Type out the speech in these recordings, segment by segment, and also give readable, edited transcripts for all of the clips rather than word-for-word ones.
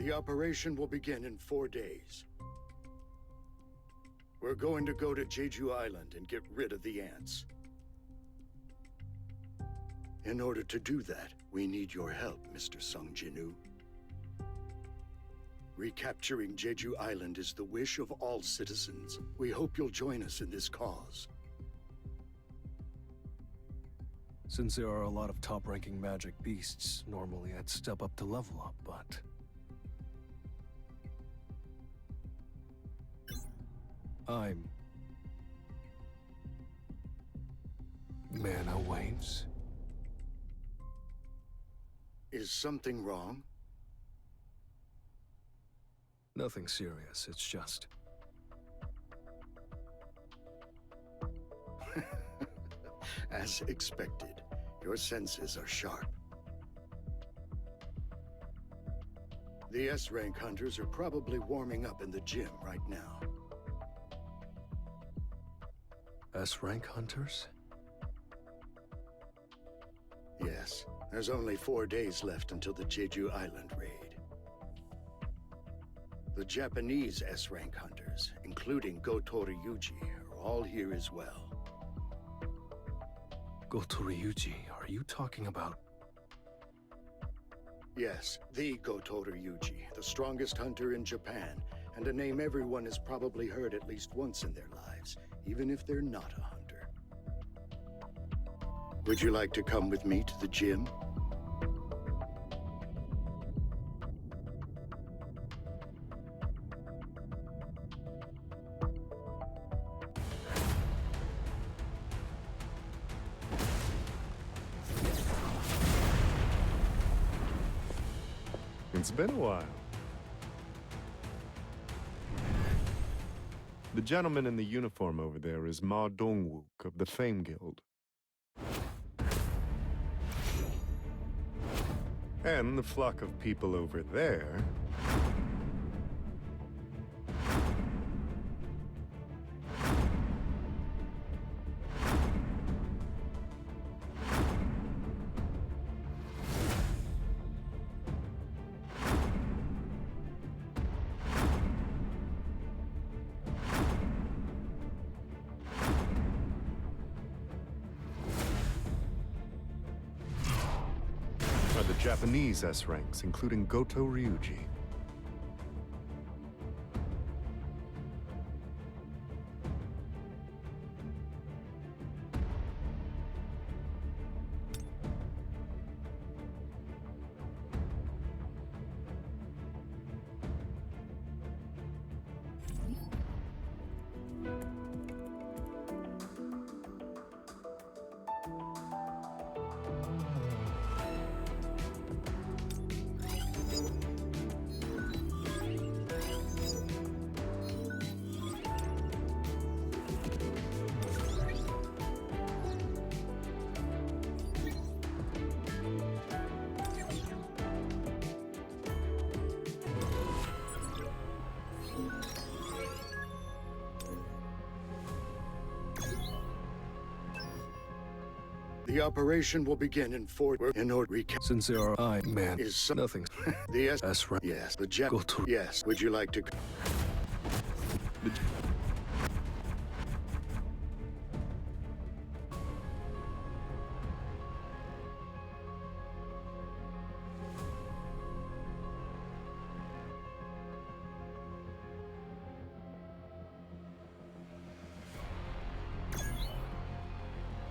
The operation will begin in 4 days. We're going to go to Jeju Island and get rid of the ants. In order to do that, we need your help, Mr. Sung Jinu. Recapturing Jeju Island is the wish of all citizens. We hope you'll join us in this cause. Since there are a lot of top-ranking magic beasts, normally I'd step up to level up, but... I'm... Mana waves? Is something wrong? Nothing serious, it's just... As expected, your senses are sharp. The S-rank hunters are probably warming up in the gym right now. S-rank hunters? Yes, there's only 4 days left until the Jeju Island raid. The Japanese S-rank hunters, including Goto Ryuji, are all here as well. Goto Ryuji, are you talking about... Yes, the Goto Ryuji, the strongest hunter in Japan, and a name everyone has probably heard at least once in their lives, even if they're not a hunter. Would you like to come with me to the gym? It's been a while. The gentleman in the uniform over there is Ma Dongwook of the Fame Guild. And the flock of people over there... are the Japanese S-ranks, including Goto Ryuji. The operation will begin in 4 in order recap. Since there are man Is some- nothing. The S-rank. Yes, the Jap. Goto. Yes. Would you like to?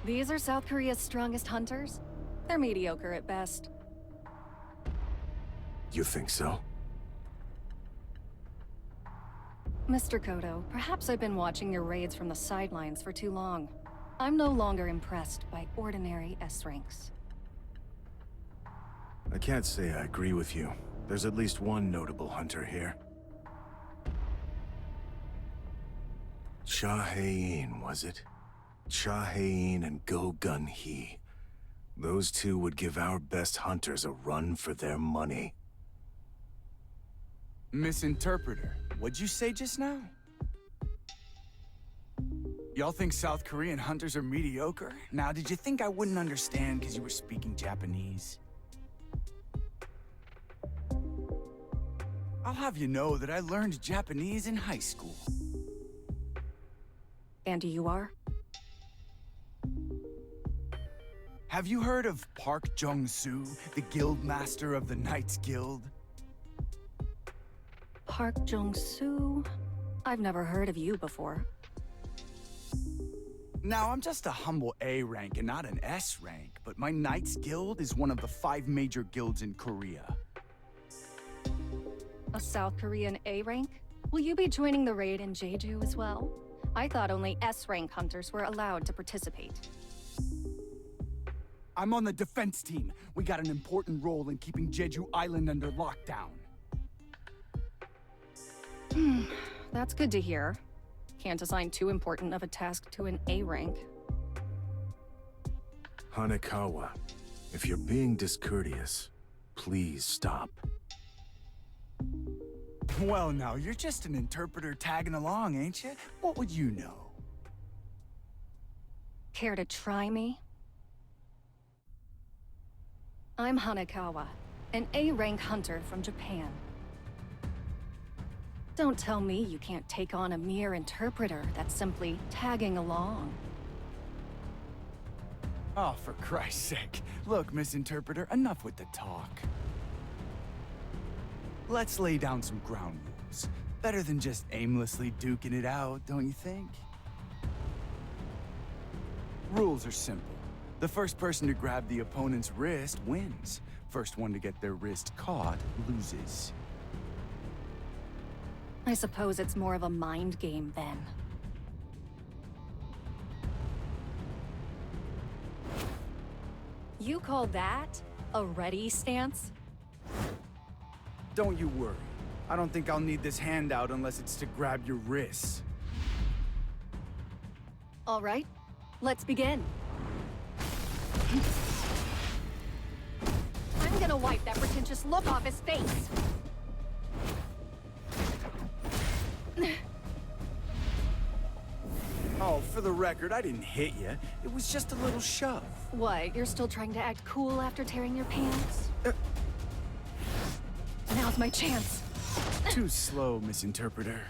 These are South Korea's strongest hunters? They're mediocre at best. You think so? Mr. Kodo, perhaps I've been watching your raids from the sidelines for too long. I'm no longer impressed by ordinary S-ranks. I can't say I agree with you. There's at least one notable hunter here. Cha Hae-in, was it? Cha Hae-in and Go Gun-hee. Those two would give our best hunters a run for their money. Misinterpreter, what'd you say just now? Y'all think South Korean hunters are mediocre? Now, did you think I wouldn't understand because you were speaking Japanese? I'll have you know that I learned Japanese in high school. And you are? Have you heard of Park Jung-soo, the guild master of the Knights Guild? Park Jung-soo? I've never heard of you before. Now, I'm just a humble A rank and not an S rank, but my Knights Guild is one of the 5 major guilds in Korea. A South Korean A rank? Will you be joining the raid in Jeju as well? I thought only S rank hunters were allowed to participate. I'm on the defense team. We got an important role in keeping Jeju Island under lockdown. That's good to hear. Can't assign too important of a task to an A rank. Hanekawa, if you're being discourteous, please stop. Well, now, you're just an interpreter tagging along, ain't you? What would you know? Care to try me? I'm Hanekawa, an A-rank hunter from Japan. Don't tell me you can't take on a mere interpreter that's simply tagging along. Oh, for Christ's sake. Look, Miss Interpreter, enough with the talk. Let's lay down some ground rules. Better than just aimlessly duking it out, don't you think? Rules are simple. The first person to grab the opponent's wrist wins. First one to get their wrist caught loses. I suppose it's more of a mind game then. You call that a ready stance? Don't you worry. I don't think I'll need this handout unless it's to grab your wrists. All right, let's begin. I'm gonna wipe that pretentious look off his face. Oh, for the record, I didn't hit you. It was just a little shove. What, you're still trying to act cool after tearing your pants? Now's my chance. Too slow, Miss Interpreter.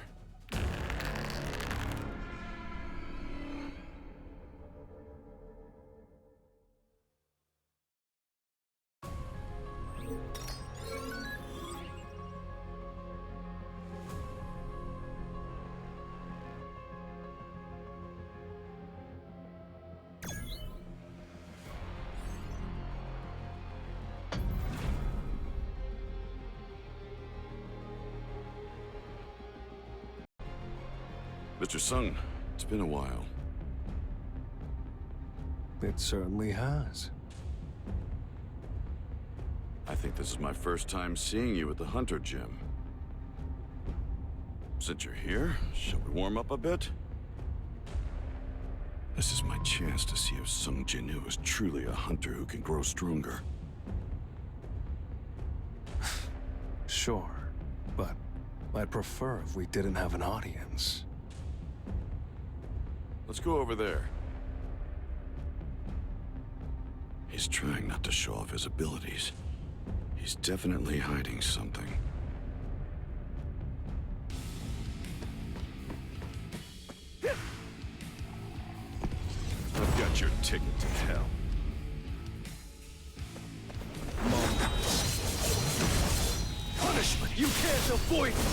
Mr. Sung, it's been a while. It certainly has. I think this is my first time seeing you at the Hunter Gym. Since you're here, shall we warm up a bit? This is my chance to see if Sung Jin-woo is truly a hunter who can grow stronger. Sure, but I'd prefer if we didn't have an audience. Let's go over there. He's trying not to show off his abilities. He's definitely hiding something. I've got your ticket to hell. Punishment! You can't avoid it!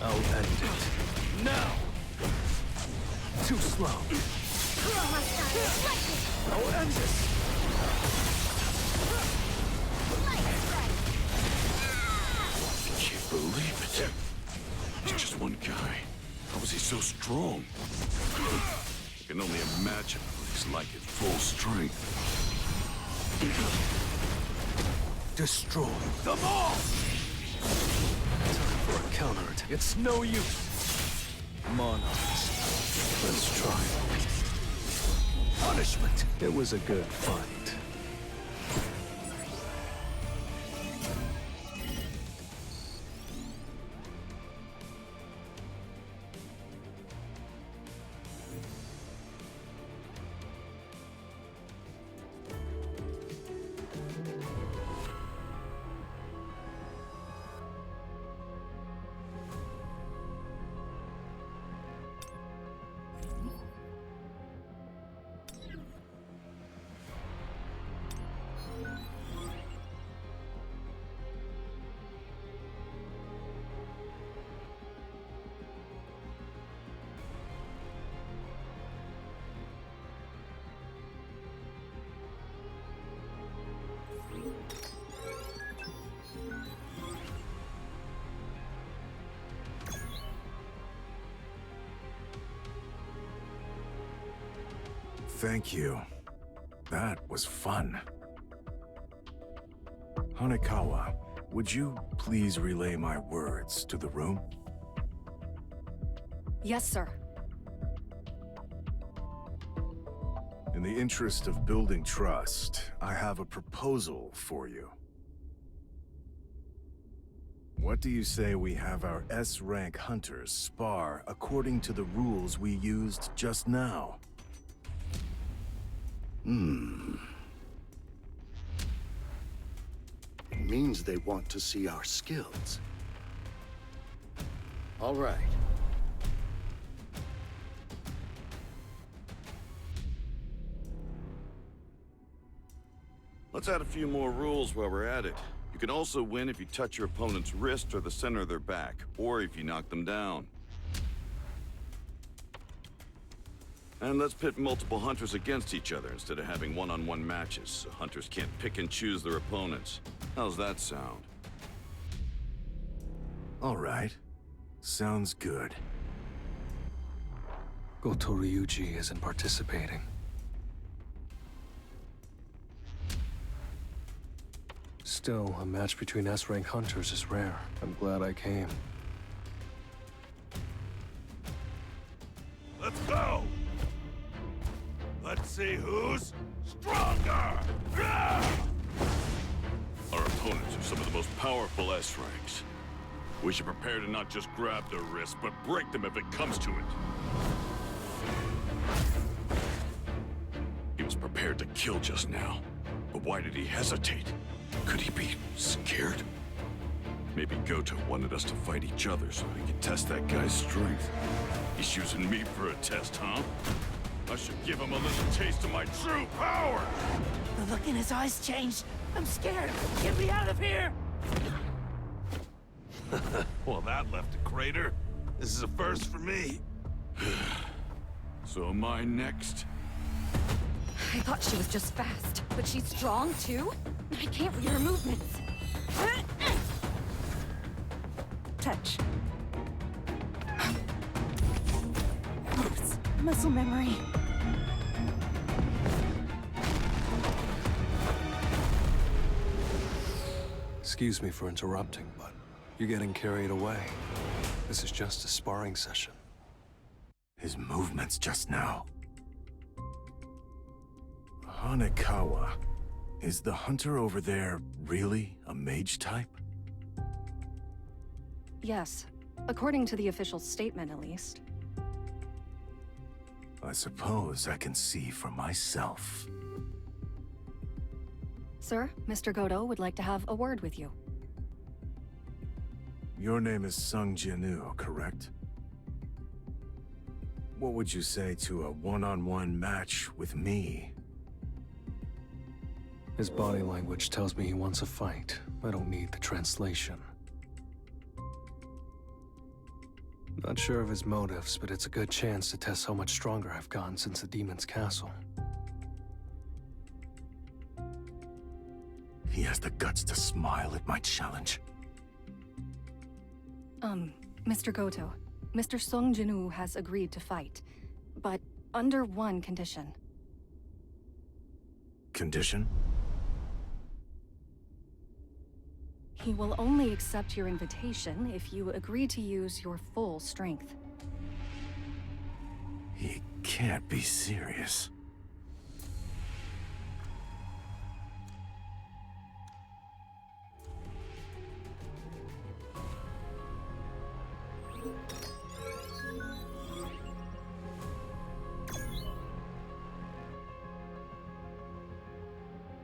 I'll end it. Now! Too slow. I'll end this! I can't believe it. He's just one guy. How was he so strong? I can only imagine what he's like at full strength. Destroy them all! Time for a counterattack. It's no use. Monarchs. Let's try it. Punishment! It was a good fight. Thank you. That was fun. Hanekawa, would you please relay my words to the room? Yes, sir. In the interest of building trust, I have a proposal for you. What do you say we have our S-rank hunters spar according to the rules we used just now? It means they want to see our skills. All right. Let's add a few more rules while we're at it. You can also win if you touch your opponent's wrist or the center of their back, or if you knock them down. And let's pit multiple hunters against each other instead of having one-on-one matches, so hunters can't pick and choose their opponents. How's that sound? All right. Sounds good. Goto Ryuji isn't participating. Still, a match between S-rank hunters is rare. I'm glad I came. Let's go! Let's see who's stronger! Our opponents are some of the most powerful S-ranks. We should prepare to not just grab their wrists, but break them if it comes to it. He was prepared to kill just now, but why did he hesitate? Could he be scared? Maybe Goto wanted us to fight each other so he could test that guy's strength. He's using me for a test, huh? I should give him a little taste of my true power! The look in his eyes changed. I'm scared. Get me out of here! Well, that left a crater. This is a first for me. So am I next? I thought she was just fast, but she's strong too? I can't read her movements. Touch. Oops, muscle memory. Excuse me for interrupting, but you're getting carried away. This is just a sparring session. His movements just now. Hanekawa, is the hunter over there really a mage type? Yes, according to the official statement at least. I suppose I can see for myself. Sir, Mr. Goto would like to have a word with you. Your name is Sung Jinu, correct? What would you say to a one-on-one match with me? His body language tells me he wants a fight. I don't need the translation. Not sure of his motives, but it's a good chance to test how much stronger I've gotten since the Demon's Castle. He has the guts to smile at my challenge. Mr. Goto, Mr. Sung Jinu has agreed to fight, but under one condition. Condition? He will only accept your invitation if you agree to use your full strength. He can't be serious.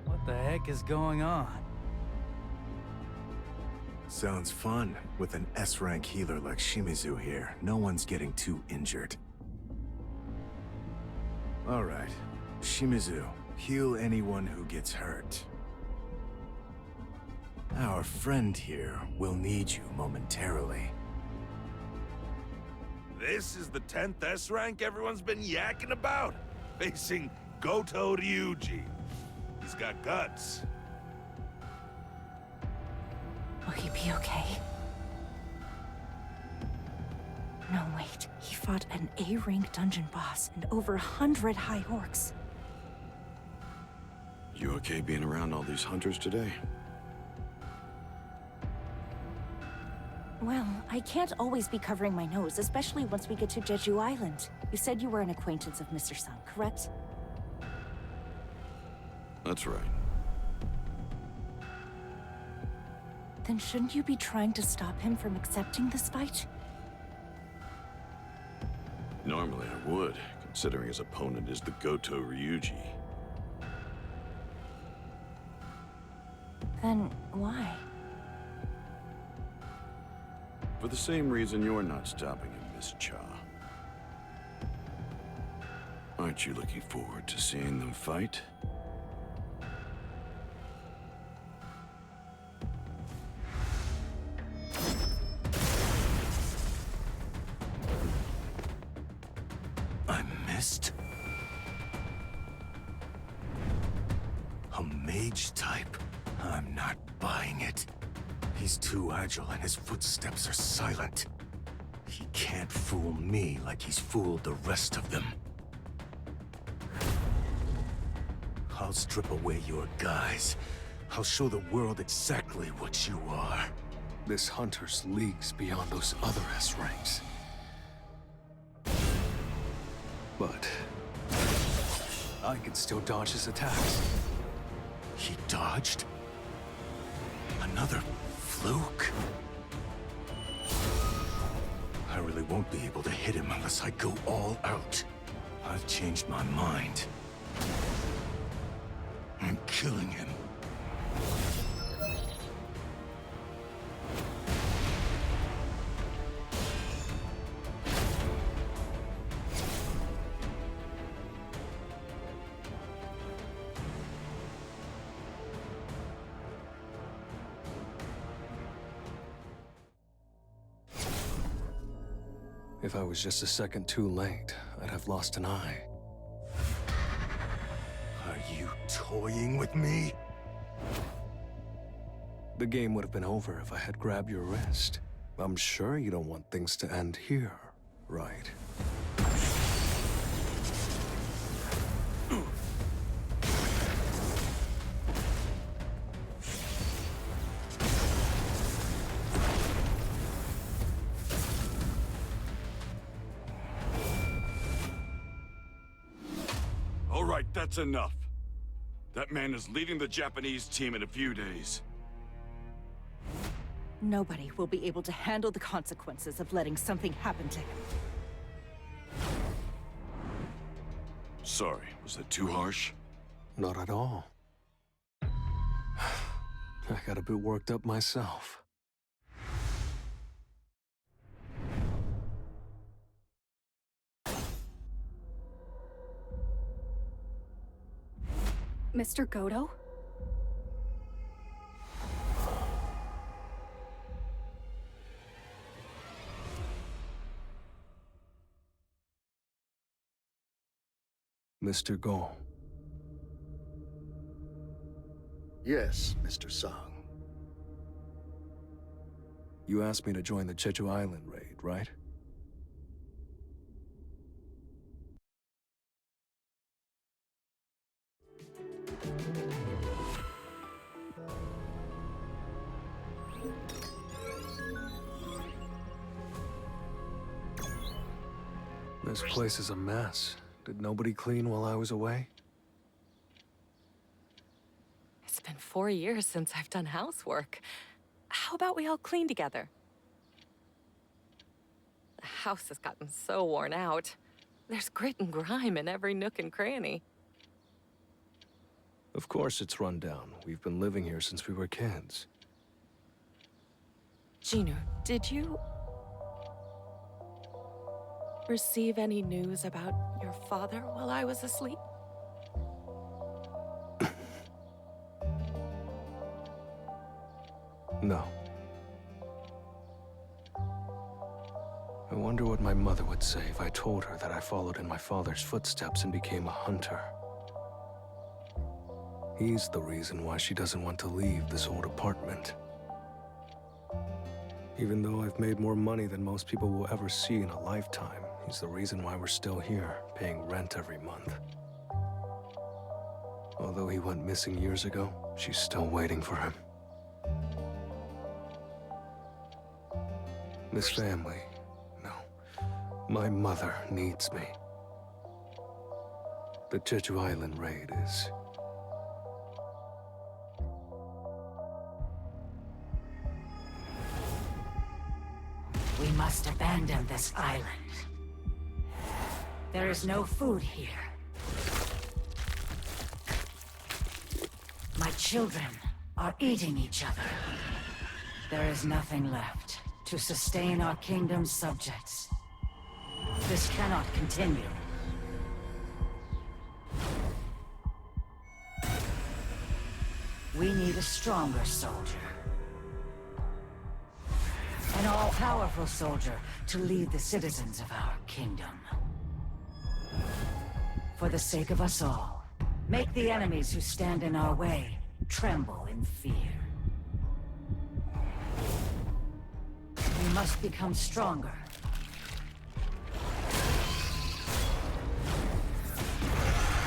What the heck is going on? Sounds fun. With an S-rank healer like Shimizu here, no one's getting too injured. Alright. Shimizu, heal anyone who gets hurt. Our friend here will need you momentarily. This is the 10th S-rank everyone's been yakking about, facing Goto Ryuji. He's got guts. Will he be okay? No, wait. He fought an A-rank dungeon boss and over 100 high orcs. You okay being around all these hunters today? Well, I can't always be covering my nose, especially once we get to Jeju Island. You said you were an acquaintance of Mr. Sun, correct? That's right. Then shouldn't you be trying to stop him from accepting this fight? Normally I would, considering his opponent is the Goto Ryuji. Then why? For the same reason you're not stopping him, Miss Cha. Aren't you looking forward to seeing them fight? I missed? A mage type? I'm not buying it. He's too agile and his footsteps are silent. He can't fool me like he's fooled the rest of them. I'll strip away your guise. I'll show the world exactly what you are. This hunter's leagues beyond those other S ranks. But I can still dodge his attacks. He dodged? Another fluke? I really won't be able to hit him unless I go all out. I've changed my mind. I'm killing him. If I was just a second too late, I'd have lost an eye. Are you toying with me? The game would have been over if I had grabbed your wrist. I'm sure you don't want things to end here, right? All right, that's enough. That man is leading the Japanese team in a few days. Nobody will be able to handle the consequences of letting something happen to him. Sorry, was that too harsh? Not at all. I got a bit worked up myself. Mr. Goto? Mr. Go. Yes, Mr. Song. You asked me to join the Jeju Island raid, right? This place is a mess. Did nobody clean while I was away? It's been 4 years since I've done housework. How about we all clean together? The house has gotten so worn out. There's grit and grime in every nook and cranny. Of course it's run down. We've been living here since we were kids. Chinu, did you receive any news about your father while I was asleep? No. I wonder what my mother would say if I told her that I followed in my father's footsteps and became a hunter. He's the reason why she doesn't want to leave this old apartment. Even though I've made more money than most people will ever see in a lifetime, he's the reason why we're still here, paying rent every month. Although he went missing years ago, she's still waiting for him. This family, no. My mother needs me. The Jeju Island raid is... We must abandon this island. There is no food here. My children are eating each other. There is nothing left to sustain our kingdom's subjects. This cannot continue. We need a stronger soldier. An all-powerful soldier to lead the citizens of our kingdom. For the sake of us all, make the enemies who stand in our way tremble in fear. We must become stronger.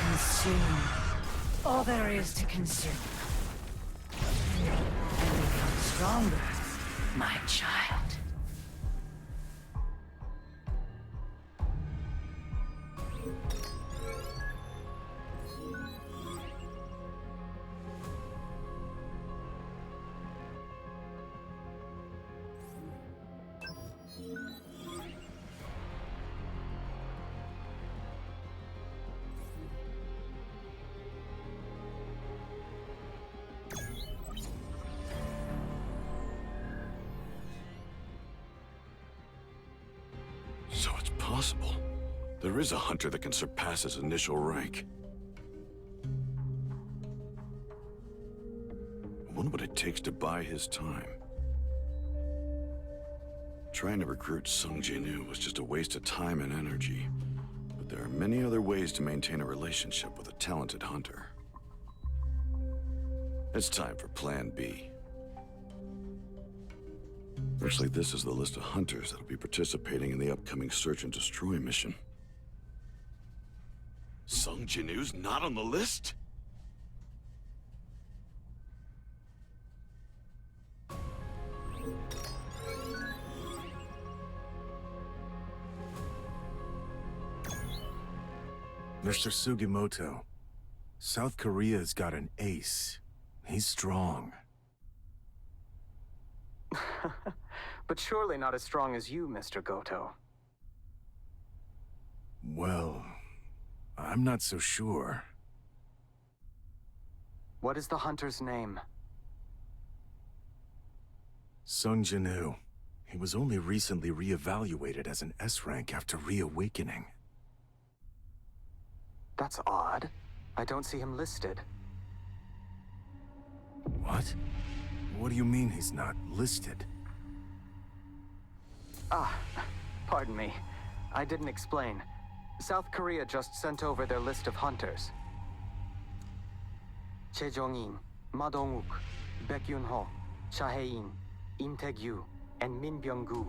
Consume all there is to consume. And become stronger, my child. So it's possible. There is a hunter that can surpass his initial rank. I wonder what it takes to buy his time. Trying to recruit Sung Jinu was just a waste of time and energy. But there are many other ways to maintain a relationship with a talented hunter. It's time for Plan B. Looks like this is the list of hunters that'll be participating in the upcoming Search and Destroy mission. Sung Jinu's not on the list? Mr. Sugimoto, South Korea's got an ace. He's strong. But surely not as strong as you, Mr. Goto. Well, I'm not so sure. What is the hunter's name? Sung Jinu. He was only recently re-evaluated as an S rank after reawakening. That's odd. I don't see him listed. What? What do you mean he's not listed? Ah, pardon me. I didn't explain. South Korea just sent over their list of hunters. Che Jong-in, Ma Dong-wook, Baek Yun-ho, Cha Hae-in, Im Tae-gyu, and Min Byung-gu.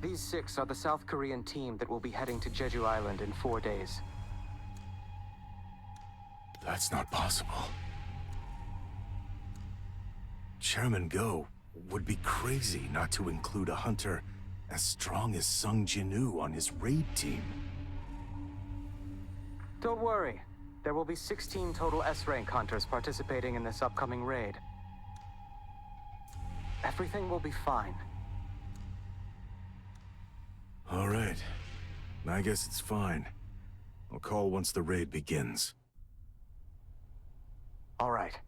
These 6 are the South Korean team that will be heading to Jeju Island in 4 days. That's not possible. Chairman Go would be crazy not to include a hunter as strong as Sung Jinu on his raid team. Don't worry. There will be 16 total S-rank hunters participating in this upcoming raid. Everything will be fine. All right. I guess it's fine. I'll call once the raid begins. All right.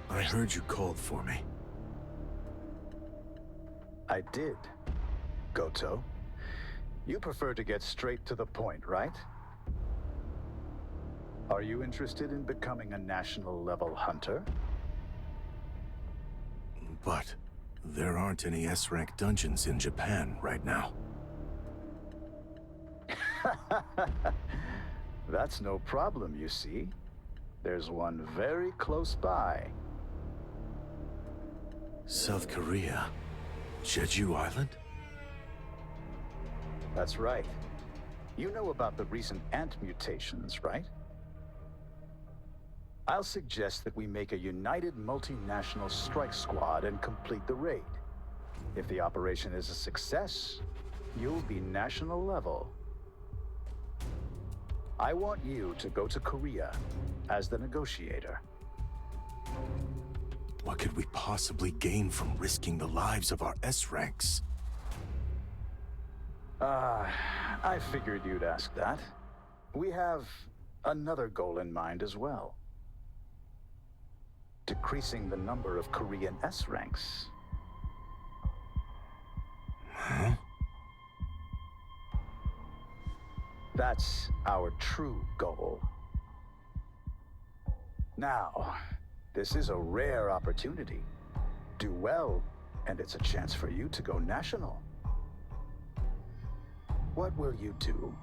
I heard you called for me. I did, Goto. You prefer to get straight to the point, right? Are you interested in becoming a national-level hunter? But there aren't any S-rank dungeons in Japan right now. That's no problem, you see. There's one very close by. South Korea? Jeju Island? That's right. You know about the recent ant mutations, right? I'll suggest that we make a united multinational strike squad and complete the raid. If the operation is a success, you'll be national level. I want you to go to Korea as the negotiator. What could we possibly gain from risking the lives of our S-ranks? I figured you'd ask that. We have another goal in mind as well. Decreasing the number of Korean S-ranks. Huh? That's our true goal. Now, this is a rare opportunity. Do well, and it's a chance for you to go national. What will you do?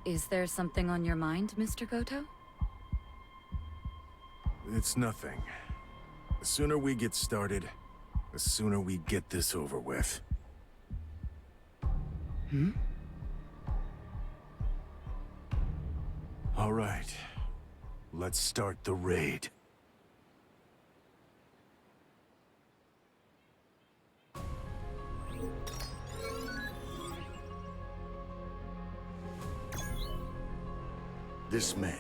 Is there something on your mind, Mr. Goto? It's nothing. The sooner we get started, the sooner we get this over with. All right. Let's start the raid. This man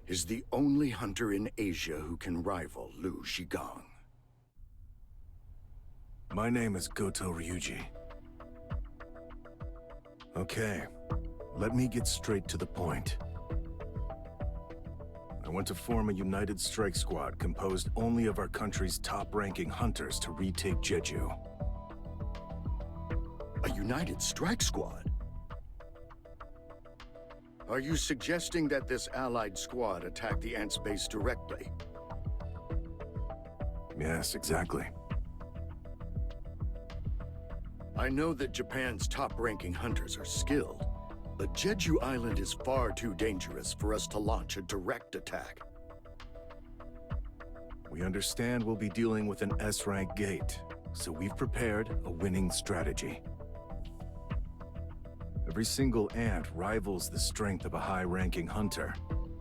is the only hunter in Asia who can rival Liu Zhigang. My name is Goto Ryuji. Okay, let me get straight to the point. I want to form a united strike squad composed only of our country's top-ranking hunters to retake Jeju. A united strike squad? Are you suggesting that this allied squad attack the Ants' base directly? Yes, exactly. I know that Japan's top-ranking hunters are skilled, but Jeju Island is far too dangerous for us to launch a direct attack. We understand we'll be dealing with an S-rank gate, so we've prepared a winning strategy. Every single ant rivals the strength of a high-ranking hunter.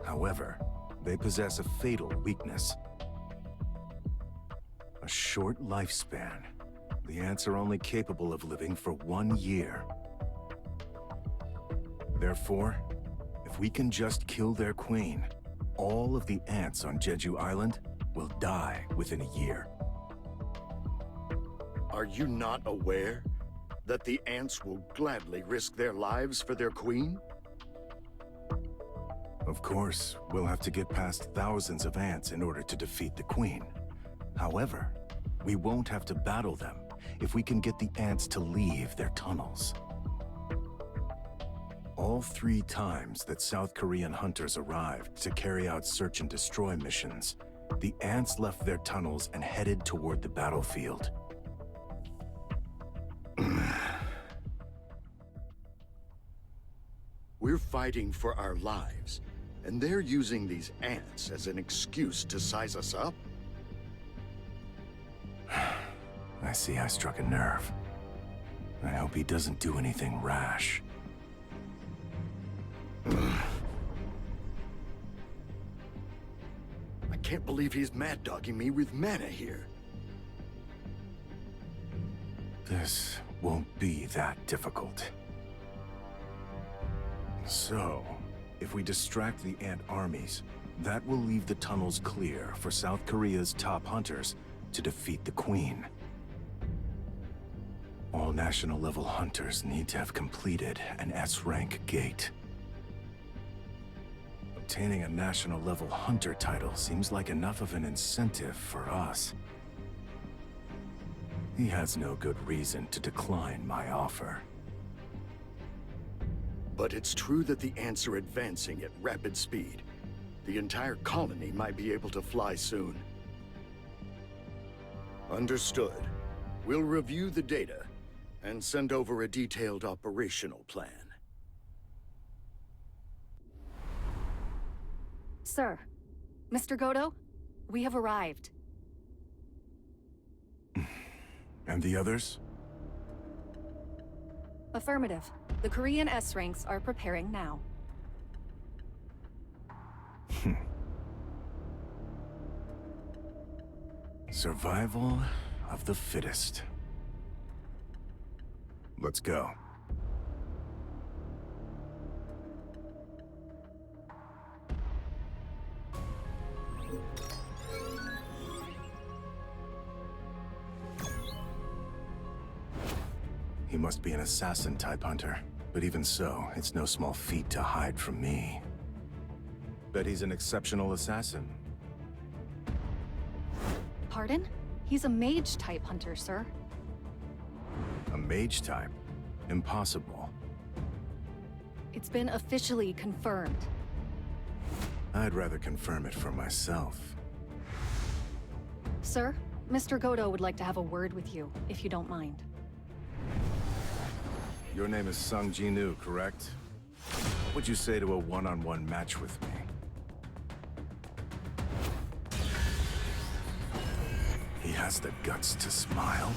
However, they possess a fatal weakness. A short lifespan. The ants are only capable of living for 1 year. Therefore, if we can just kill their queen, all of the ants on Jeju Island will die within a year. Are you not aware that the ants will gladly risk their lives for their queen? Of course, we'll have to get past thousands of ants in order to defeat the queen. However, we won't have to battle them if we can get the ants to leave their tunnels. All 3 times that South Korean hunters arrived to carry out search and destroy missions, the ants left their tunnels and headed toward the battlefield. We're fighting for our lives, and they're using these ants as an excuse to size us up? I see I struck a nerve. I hope he doesn't do anything rash. I can't believe he's mad-dogging me with mana here. This won't be that difficult. So, if we distract the ant armies, that will leave the tunnels clear for South Korea's top hunters to defeat the Queen. All national-level hunters need to have completed an S-rank gate. Obtaining a national-level hunter title seems like enough of an incentive for us. He has no good reason to decline my offer. But it's true that the ants are advancing at rapid speed. The entire colony might be able to fly soon. Understood. We'll review the data and send over a detailed operational plan. Sir, Mr. Goto, we have arrived. And the others? Affirmative. The Korean S ranks are preparing now. Survival of the fittest. Let's go. He must be an assassin-type hunter. But even so, it's no small feat to hide from me. Bet he's an exceptional assassin. Pardon? He's a mage-type hunter, sir. A mage type? Impossible. It's been officially confirmed. I'd rather confirm it for myself. Sir, Mr. Goto would like to have a word with you, if you don't mind. Your name is Sung Jinu, correct? What would you say to a one-on-one match with me? He has the guts to smile.